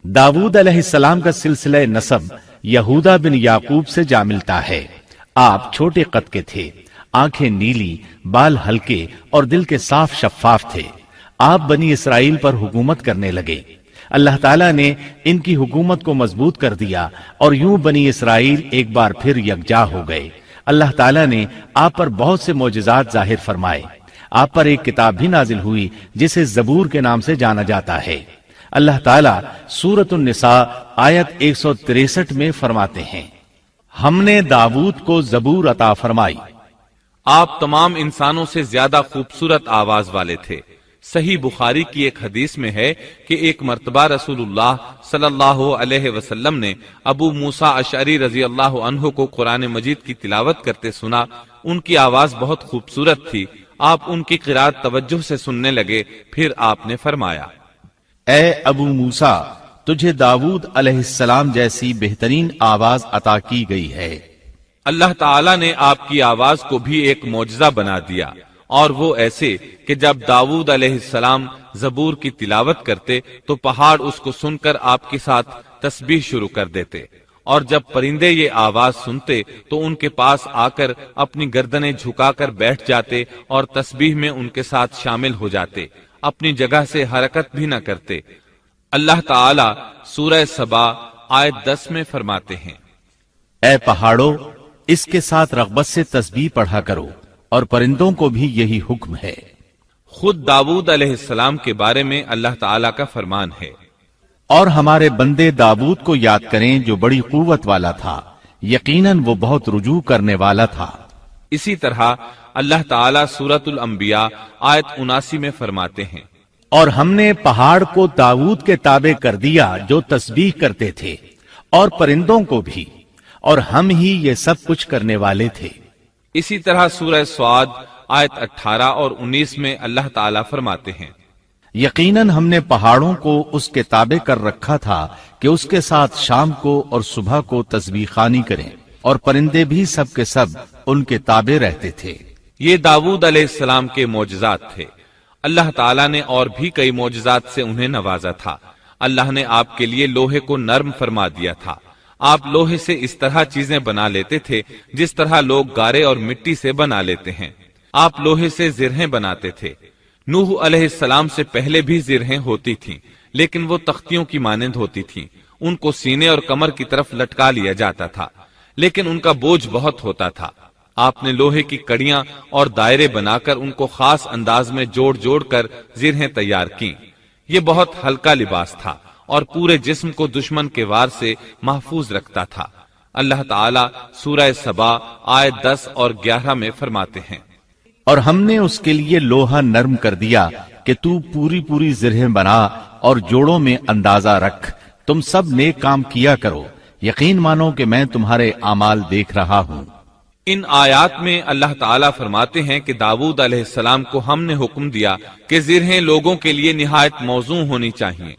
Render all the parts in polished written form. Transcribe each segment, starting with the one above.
दाऊद अलैहिस्सलाम का सिलसिला नसब यहूदा बिन याकूब से जा मिलता है। आप छोटे कद के थे, आंखें नीली, बाल हल्के और दिल के साफ शफाफ थे। आप बनी इसराइल पर हुकूमत करने लगे। अल्लाह ताला ने इनकी हुकूमत को मजबूत कर दिया और यूं बनी इसराइल एक बार फिर यकजा हो गए। अल्लाह ताला ने आप पर बहुत से मोजज़ात जाहिर फरमाए। आप पर एक किताब भी नाजिल हुई जिसे जबूर के नाम से जाना जाता है। अल्लाह ताला सूरत निसा आयत 163 में फरमाते हैं, हमने दाऊद को जबूर अता फरमाई। आप तमाम इंसानों से ज्यादा खूबसूरत आवाज वाले थे। सही बुखारी की एक हदीस में है कि एक मर्तबा रसूलुल्लाह सल्लल्लाहु अलैहि वसल्लम ने अबू मूसा अशअरी रजी अल्लाह अन्हु को कुरान मजीद की तिलावत करते सुना। उनकी आवाज बहुत खूबसूरत थी। आप उनकी किरात तवज्जो से सुनने लगे। फिर आपने फरमाया, ए अबू मूसा, तुझे दाऊद अलैहिस्सलाम जैसी बेहतरीन आवाज अता की गई है। अल्लाह ताला ने आपकी आवाज को भी एक मौजज़ा बना दिया, और वो ऐसे कि जब दाऊद अलैहिस्सलाम जबूर की तिलावत करते तो पहाड़ उसको सुनकर आपके साथ तस्बीह शुरू कर देते, और जब परिंदे ये आवाज सुनते तो उनके पास आकर अपनी गर्दनें झुकाकर बैठ जाते और तस्बीह में उनके साथ शामिल हो जाते, अपनी जगह से हरकत भी न करते। अल्लाह ताला सूरह सबा आयत 10 में फरमाते हैं, ए पहाड़ों, इसके साथ रग़बत से तस्बीह पढ़ा करो, और परिंदों को भी यही हुक्म है। खुद दाऊद अलैहिस्सलाम के बारे में अल्लाह ताला का फरमान है, और हमारे बंदे दाऊद को याद करें जो बड़ी कुव्वत वाला था, यकीनन वो बहुत रुजू करने वाला था। इसी तरह अल्लाह ताला सूरतुल अंबिया आयत 79 में फरमाते हैं, और हमने पहाड़ को दाऊद के ताबे कर दिया जो तस्बीह करते थे, और परिंदों को भी, और हम ही ये सब कुछ करने वाले थे। इसी तरह सूरह स्वाद आयत 18 और 19 में अल्लाह ताला फरमाते हैं, यकीनन हमने पहाड़ों को उसके ताबे कर रखा था कि उसके साथ शाम को और सुबह को तस्बीह खानी करें, और परिंदे भी सब के सब उनके ताबे रहते थे। ये दाऊद अलैहिस्सलाम के मोजज़ात थे। अल्लाह ताला ने और भी कई मोजज़ात से उन्हें नवाजा था। अल्लाह ने आपके लिए लोहे को नर्म फरमा दिया था। आप लोहे से इस तरह चीजें बना लेते थे जिस तरह लोग गारे और मिट्टी से बना लेते हैं। आप लोहे से जिरहें बनाते थे। नूह अलैहिस्सलाम से पहले भी जिरहें होती थीं, लेकिन वो तख्तियों की मानंद होती थीं। उनको सीने और कमर की तरफ लटका लिया जाता था, लेकिन उनका बोझ बहुत होता था। आपने लोहे की कड़ियां और दायरे बनाकर उनको खास अंदाज में जोड़ जोड़ कर जिरहें तैयार की। ये बहुत हल्का लिबास था और पूरे जिस्म को दुश्मन के वार से महफूज रखता था। अल्लाह ताला सूरह सबा आयत 10 और 11 में फरमाते हैं, और हमने उसके लिए लोहा नर्म कर दिया कि तू पूरी पूरी जिरहें बना और जोड़ों में अंदाजा रख। तुम सब नेक काम किया करो, यकीन मानो कि मैं तुम्हारे आमाल देख रहा हूं। इन आयात में अल्लाह ताला फरमाते हैं कि दाऊद अलैहिस्सलाम को हमने हुक्म दिया कि जिरहें लोगों के लिए निहायत मौजू होनी चाहिए।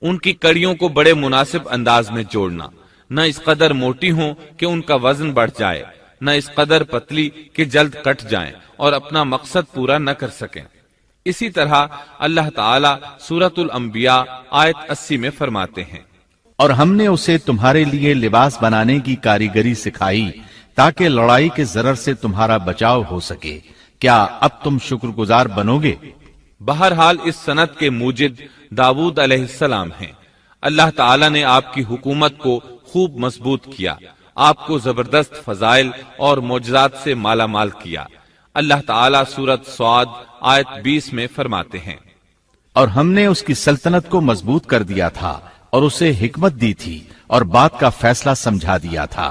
उनकी कड़ियों को बड़े मुनासिब अंदाज में जोड़ना, न इस कदर मोटी हो कि उनका वजन बढ़ जाए, न इस कदर पतली कि जल्द कट जाएं और अपना मकसद पूरा न कर सकें। इसी तरह अल्लाह ताला सूरतुल अंबिया आयत 80 में फरमाते हैं, और हमने उसे तुम्हारे लिए लिबास बनाने की कारीगरी सिखाई ताकि लड़ाई के जरर से तुम्हारा बचाव हो सके। क्या अब तुम शुक्रगुजार बनोगे? बहरहाल इस सनद के मूजिद दाऊद अलैहिस्सलाम हैं। अल्लाह ताला ने आपकी हुकूमत को खूब मजबूत किया, आपको जबरदस्त फजाइल और मोजज़ात से माला माल किया। अल्लाह ताला सूरत स्वाद आयत 20 में फरमाते हैं, और हमने उसकी सल्तनत को मजबूत कर दिया था और उसे हिकमत दी थी और बात का फैसला समझा दिया था।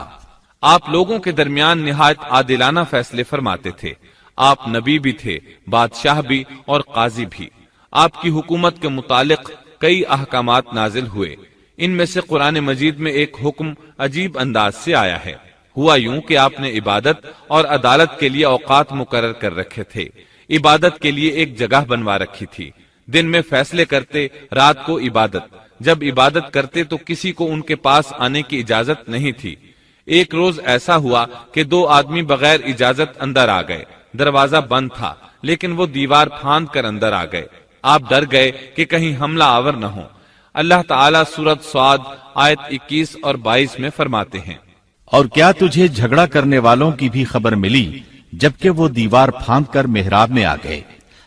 आप लोगों के दरमियान निहायत आदिलाना फैसले फरमाते थे। आप नबी भी थे, बादशाह भी और काजी भी। आपकी हुकूमत के मुतालिक कई अहकामात नाजिल हुए। इनमें से कुरान मजीद में एक हुक्म अजीब अंदाज से आया है। हुआ यूं कि आपने इबादत और अदालत के लिए औकात मुकर्रर कर रखे थे। इबादत के लिए एक जगह बनवा रखी थी। दिन में फैसले करते, रात को इबादत। जब इबादत करते तो किसी को उनके पास आने की इजाजत नहीं थी। एक रोज ऐसा हुआ कि 2 आदमी बगैर इजाजत अंदर आ गए। दरवाजा बंद था, लेकिन वो दीवार फांद कर अंदर आ गए। आप डर गए कि कहीं हमला आवर न हो। اللہ تعالیٰ سورت سعد آیت 21 اور 22 میں فرماتے ہیں، اور کیا تجھے جھگڑا کرنے والوں کی بھی خبر ملی جبکہ وہ دیوار پھاند کر محراب میں آ گئے؟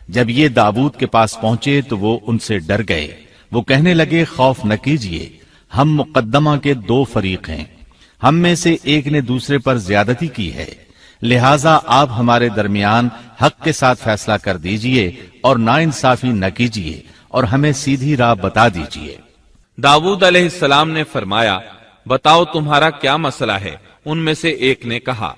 جب یہ داؤد کے پاس پہنچے تو وہ ان سے ڈر گئے۔ وہ کہنے لگے، خوف نہ کیجیے، ہم مقدمہ کے 2 فریق ہیں، ہم میں سے ایک نے دوسرے پر زیادتی کی ہے، لہٰذا آپ ہمارے درمیان حق کے ساتھ فیصلہ کر دیجئے اور ناانصافی نہ کیجیے اور ہمیں سیدھی راہ بتا دیجیے۔ داؤد علیہ السلام نے فرمایا، بتاؤ تمہارا کیا مسئلہ ہے؟ ان میں سے ایک نے کہا،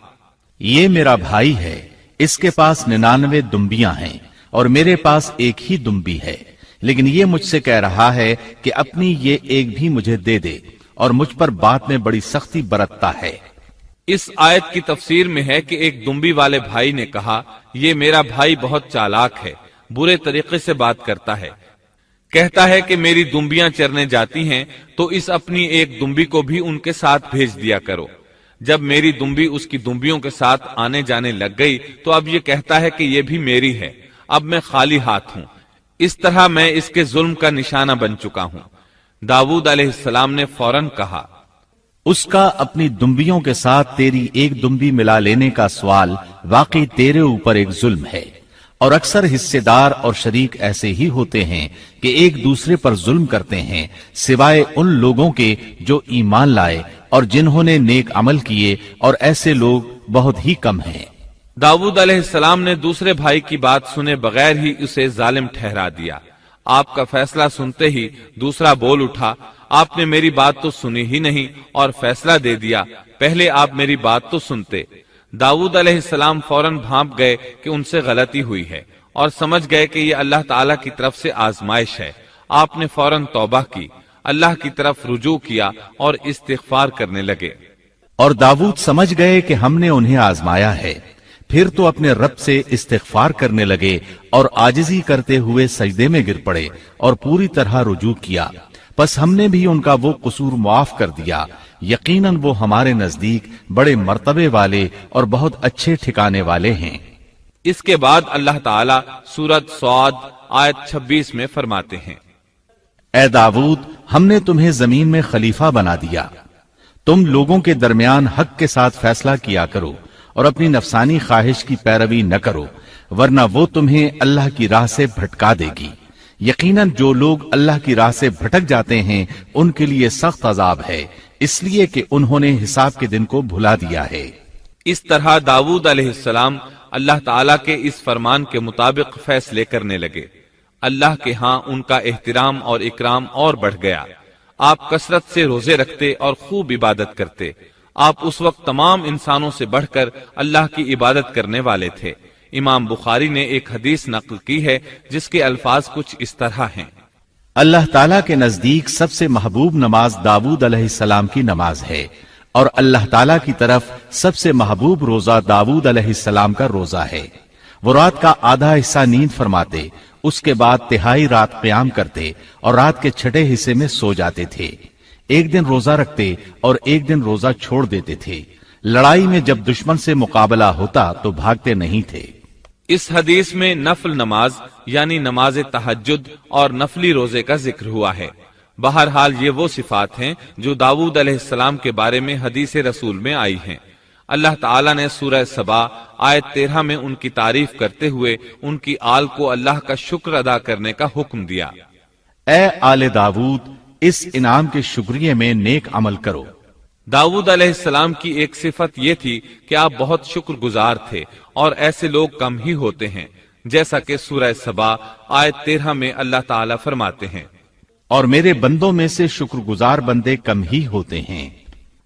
یہ میرا بھائی ہے، اس کے پاس 99 دمبیاں ہیں اور میرے پاس ایک ہی دمبی ہے، لیکن یہ مجھ سے کہہ رہا ہے کہ اپنی یہ ایک بھی مجھے دے دے اور مجھ پر بات میں بڑی سختی برتتا ہے۔ اس آیت کی تفسیر میں ہے کہ ایک دمبی والے بھائی نے کہا، یہ میرا بھائی بہت چالاک ہے، برے طریقے سے بات کرتا ہے، کہتا ہے کہ میری دمبیاں چرنے جاتی ہیں تو اس اپنی ایک دمبی کو بھی ان کے ساتھ بھیج دیا کرو۔ جب میری دمبی اس کی دمبیوں کے ساتھ آنے جانے لگ گئی تو اب یہ کہتا ہے کہ یہ بھی میری ہے، اب میں خالی ہاتھ ہوں۔ اس طرح میں اس کے ظلم کا نشانہ بن چکا ہوں۔ داؤد علیہ السلام نے فوراً کہا، اس کا اپنی دمبیوں کے ساتھ تیری ایک دمبی ملا لینے کا سوال واقعی تیرے اوپر ایک ظلم ہے، اور اکثر حصے دار اور شریک ایسے ہی ہوتے ہیں کہ ایک دوسرے پر ظلم کرتے ہیں، سوائے ان لوگوں کے جو ایمان لائے اور جنہوں نے نیک عمل کیے، اور ایسے لوگ بہت ہی کم ہیں۔ داؤد علیہ السلام نے دوسرے بھائی کی بات سنے بغیر ہی اسے ظالم ٹھہرا دیا۔ آپ کا فیصلہ سنتے ہی دوسرا بول اٹھا، آپ نے میری بات تو سنی ہی نہیں اور فیصلہ دے دیا، پہلے آپ میری بات تو سنتے۔ داؤد علیہ السلام فوراً بھانپ گئے کہ ان سے غلطی ہوئی ہے اور سمجھ گئے کہ یہ اللہ تعالیٰ کی طرف سے آزمائش ہے۔ آپ نے فوراً توبہ کی، اللہ کی طرف رجوع کیا اور استغفار کرنے لگے۔ اور داؤد سمجھ گئے کہ ہم نے انہیں آزمایا ہے، پھر تو اپنے رب سے استغفار کرنے لگے اور عاجزی کرتے ہوئے سجدے میں گر پڑے اور پوری طرح رجوع کیا۔ پس ہم نے بھی ان کا وہ قصور معاف کر دیا، یقیناً وہ ہمارے نزدیک بڑے مرتبے والے اور بہت اچھے ٹھکانے والے ہیں۔ اس کے بعد اللہ تعالیٰ سورت سعد آیت 26 میں فرماتے ہیں، اے داؤد، ہم نے تمہیں زمین میں خلیفہ بنا دیا، تم لوگوں کے درمیان حق کے ساتھ فیصلہ کیا کرو اور اپنی نفسانی خواہش کی پیروی نہ کرو، ورنہ وہ تمہیں اللہ کی راہ سے بھٹکا دے گی۔ یقیناً جو لوگ اللہ کی راہ سے بھٹک جاتے ہیں ان کے لیے سخت عذاب ہے، اس لیے کہ انہوں نے حساب کے دن کو بھلا دیا ہے۔ اس طرح داؤد علیہ السلام اللہ تعالیٰ کے اس فرمان کے مطابق فیصلے کرنے لگے۔ اللہ کے ہاں ان کا احترام اور اکرام اور بڑھ گیا۔ آپ کثرت سے روزے رکھتے اور خوب عبادت کرتے۔ آپ اس وقت تمام انسانوں سے بڑھ کر اللہ کی عبادت کرنے والے تھے۔ امام بخاری نے ایک حدیث نقل کی ہے جس کے الفاظ کچھ اس طرح ہیں، اللہ تعالیٰ کے نزدیک سب سے محبوب نماز داؤد علیہ السلام کی نماز ہے، اور اللہ تعالیٰ کی طرف سب سے محبوب روزہ داؤد علیہ السلام کا روزہ ہے۔ وہ رات کا آدھا حصہ نیند فرماتے، اس کے بعد تہائی رات قیام کرتے اور رات کے چھٹے حصے میں سو جاتے تھے۔ ایک دن روزہ رکھتے اور ایک دن روزہ چھوڑ دیتے تھے۔ لڑائی میں جب دشمن سے مقابلہ ہوتا تو بھاگتے نہیں تھے۔ اس حدیث میں نفل نماز یعنی نماز تہجد اور نفلی روزے کا ذکر ہوا ہے۔ بہرحال یہ وہ صفات ہیں جو داؤد علیہ السلام کے بارے میں حدیث رسول میں آئی ہیں۔ اللہ تعالیٰ نے سورہ سبا آیت 13 میں ان کی تعریف کرتے ہوئے ان کی آل کو اللہ کا شکر ادا کرنے کا حکم دیا۔ اے آل داؤد، اس انعام کے شکریہ میں نیک عمل کرو۔ داؤد علیہ السلام کی ایک صفت یہ تھی کہ آپ بہت شکر گزار تھے، اور ایسے لوگ کم ہی ہوتے ہیں، جیسا کہ سورہ سبا آیت 13 میں اللہ تعالیٰ فرماتے ہیں، اور میرے بندوں میں سے شکر گزار بندے کم ہی ہوتے ہیں۔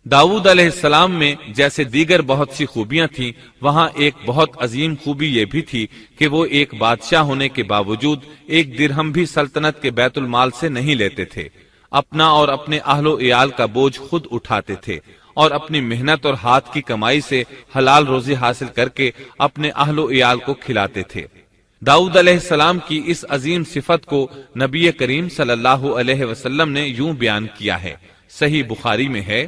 داؤد علیہ السلام میں جیسے دیگر بہت سی خوبیاں تھیں، وہاں ایک بہت عظیم خوبی یہ بھی تھی کہ وہ ایک بادشاہ ہونے کے باوجود ایک درہم بھی سلطنت کے بیت المال سے نہیں لیتے تھے۔ اپنا اور اپنے اہل و عیال کا بوجھ خود اٹھاتے تھے، اور اپنی محنت اور ہاتھ کی کمائی سے حلال روزی حاصل کر کے اپنے اہل و عیال کو کھلاتے تھے۔ داؤد علیہ السلام کی اس عظیم صفت کو نبی کریم صلی اللہ علیہ وسلم نے یوں بیان کیا ہے، صحیح بخاری میں ہے،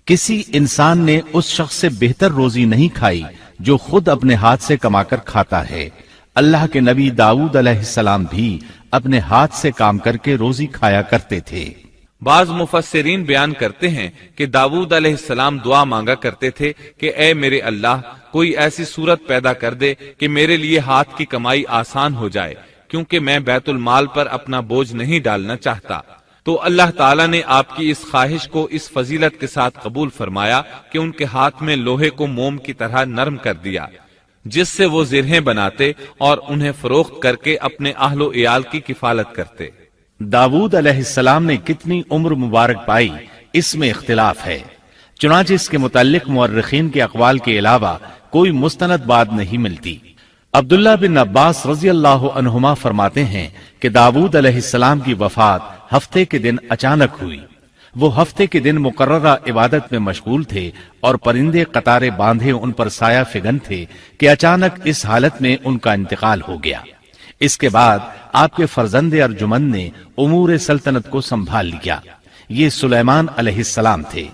کسی انسان نے اس شخص سے بہتر روزی نہیں کھائی جو خود اپنے ہاتھ سے کما کر کھاتا ہے۔ اللہ کے نبی داؤد علیہ السلام بھی अपने हाथ से काम करके रोजी खाया करते थे। बाज मुफस्सिरीन बयान करते हैं कि दाऊद अलैहिस्सलाम दुआ मांगा करते थे कि ए मेरे अल्लाह, कोई ऐसी सूरत पैदा कर दे कि मेरे लिए हाथ की कमाई आसान हो जाए, क्योंकि मैं बैतुल माल पर अपना बोझ नहीं डालना चाहता। तो अल्लाह ताला ने आपकी इस ख्वाहिश को इस फजीलत के साथ कबूल फरमाया कि उनके हाथ में लोहे को मोम की तरह नरम कर दिया, जिससे वो जिरहें बनाते और उन्हें फरोख्त करके अपने अहलो इयाल की किफालत करते। दाऊद अलैहिस्सलाम ने कितनी उम्र मुबारक पाई, इसमें इख्तिलाफ है। चुनांचे इसके मुताल्लिक मुअर्रिखीन के अक़वाल के अलावा कोई मुस्तनद बात नहीं मिलती। अब्दुल्ला बिन अब्बास रज़ी अल्लाह अन्हुमा फरमाते हैं कि दाऊद अलैहिस्सलाम की वफात हफ्ते के दिन अचानक हुई। वो हफ्ते के दिन मुकर्ररा इबादत में मशगूल थे और परिंदे कतारे बांधे उन पर साया फिगन थे कि अचानक इस हालत में उनका इंतकाल हो गया। इसके बाद आपके फर्जंदे अर्जुमंद ने उमूर सल्तनत को संभाल लिया। ये सुलेमान अलैहिस्सलाम थे।